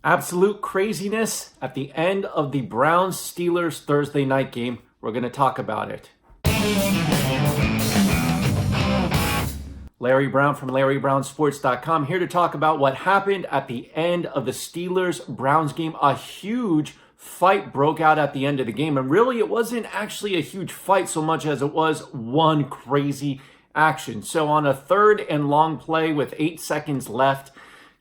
Absolute craziness at the end of the Browns-Steelers Thursday night game. We're going to talk about it. Larry Brown from LarryBrownSports.com here to talk about what happened at the end of the Steelers-Browns game. A huge fight broke out at the end of the game, and really it wasn't actually a huge fight so much as it was one crazy action. So on a 3rd and long play with 8 seconds left,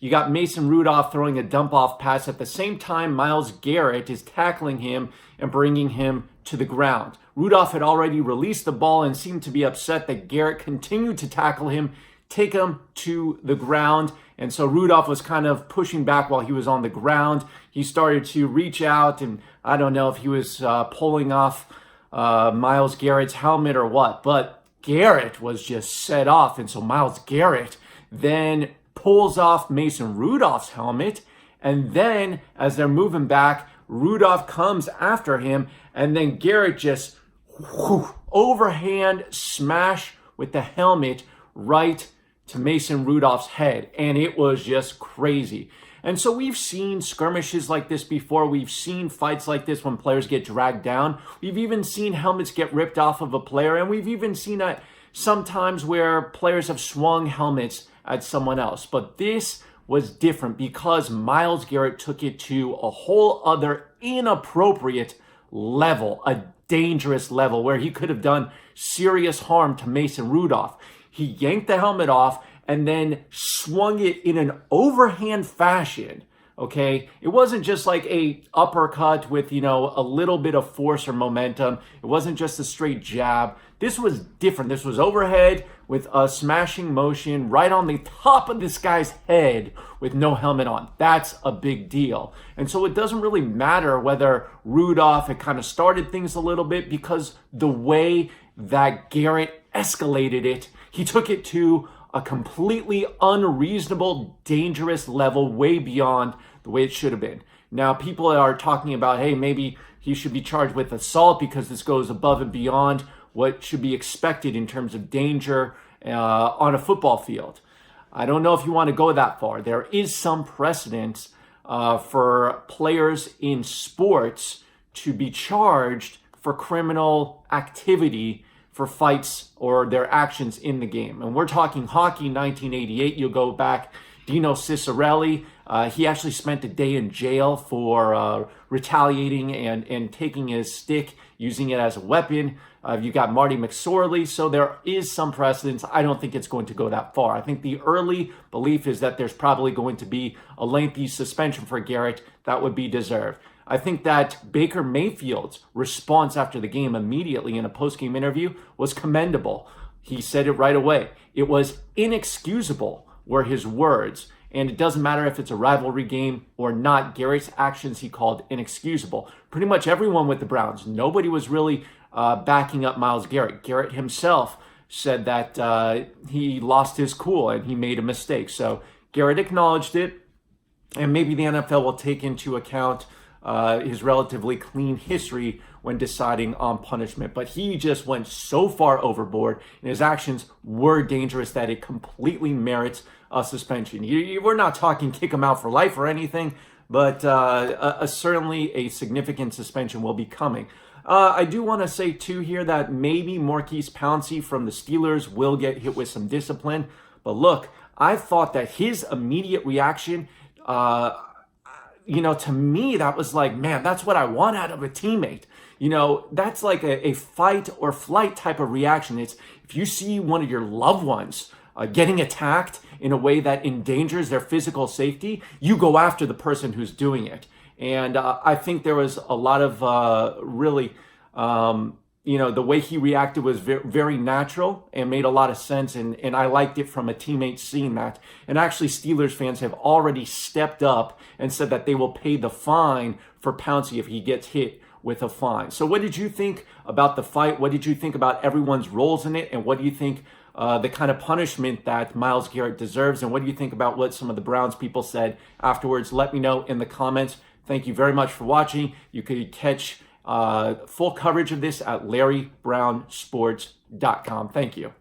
you got Mason Rudolph throwing a dump-off pass. At the same time, Myles Garrett is tackling him and bringing him to the ground. Rudolph had already released the ball and seemed to be upset that Garrett continued to tackle him, take him to the ground. And so Rudolph was kind of pushing back while he was on the ground. He started to reach out, and I don't know if he was pulling off Myles Garrett's helmet or what, but Garrett was just set off. And so Myles Garrett then pulls off Mason Rudolph's helmet, and then as they're moving back, Rudolph comes after him, and then Garrett just overhand smash with the helmet right to Mason Rudolph's head, and it was just crazy. And so we've seen skirmishes like this before. We've seen fights like this when players get dragged down. We've even seen helmets get ripped off of a player, and we've even seen that sometimes where players have swung helmets at someone else. But this was different because Myles Garrett took it to a whole other inappropriate level, a dangerous level where he could have done serious harm to Mason Rudolph. He yanked the helmet off and then swung it in an overhand fashion. Okay, it wasn't just like a uppercut with, a little bit of force or momentum. It wasn't just a straight jab. This was different. This was overhead with a smashing motion right on the top of this guy's head with no helmet on. That's a big deal. And so it doesn't really matter whether Rudolph had kind of started things a little bit, because the way that Garrett escalated it, he took it to a completely unreasonable, dangerous level, way beyond the way it should have been. Now, people are talking about, hey, maybe he should be charged with assault because this goes above and beyond what should be expected in terms of danger on a football field. I don't know if you want to go that far. There is some precedent for players in sports to be charged for criminal activity for fights or their actions in the game. And we're talking hockey, 1988. You'll go back, Dino Ciccarelli. He actually spent a day in jail for retaliating and taking his stick, using it as a weapon. You got Marty McSorley. So there is some precedence. I don't think it's going to go that far. I think the early belief is that there's probably going to be a lengthy suspension for Garrett that would be deserved. I think that Baker Mayfield's response after the game immediately in a post-game interview was commendable. He said it right away. It was inexcusable were his words. And it doesn't matter if it's a rivalry game or not. Garrett's actions he called inexcusable. Pretty much everyone with the Browns, nobody was really backing up Myles Garrett. Garrett himself said that he lost his cool and he made a mistake. So Garrett acknowledged it, and maybe the NFL will take into account his relatively clean history when deciding on punishment. But he just went so far overboard, and his actions were dangerous that it completely merits a suspension. We're not talking kick him out for life or anything, but certainly a significant suspension will be coming. I do want to say, too, here that maybe Maurkice Pouncey from the Steelers will get hit with some discipline. But look, I thought that his immediate reaction, to me, that was like, man, that's what I want out of a teammate. That's like a fight or flight type of reaction. It's if you see one of your loved ones getting attacked in a way that endangers their physical safety, you go after the person who's doing it. And I think there was a lot of the way he reacted was very natural and made a lot of sense. And I liked it from a teammate seeing that. And actually, Steelers fans have already stepped up and said that they will pay the fine for Pouncey if he gets hit with a fine. So what did you think about the fight? What did you think about everyone's roles in it? And what do you think the kind of punishment that Myles Garrett deserves? And what do you think about what some of the Browns people said afterwards? Let me know in the comments. Thank you very much for watching. You could catch full coverage of this at LarryBrownSports.com. Thank you.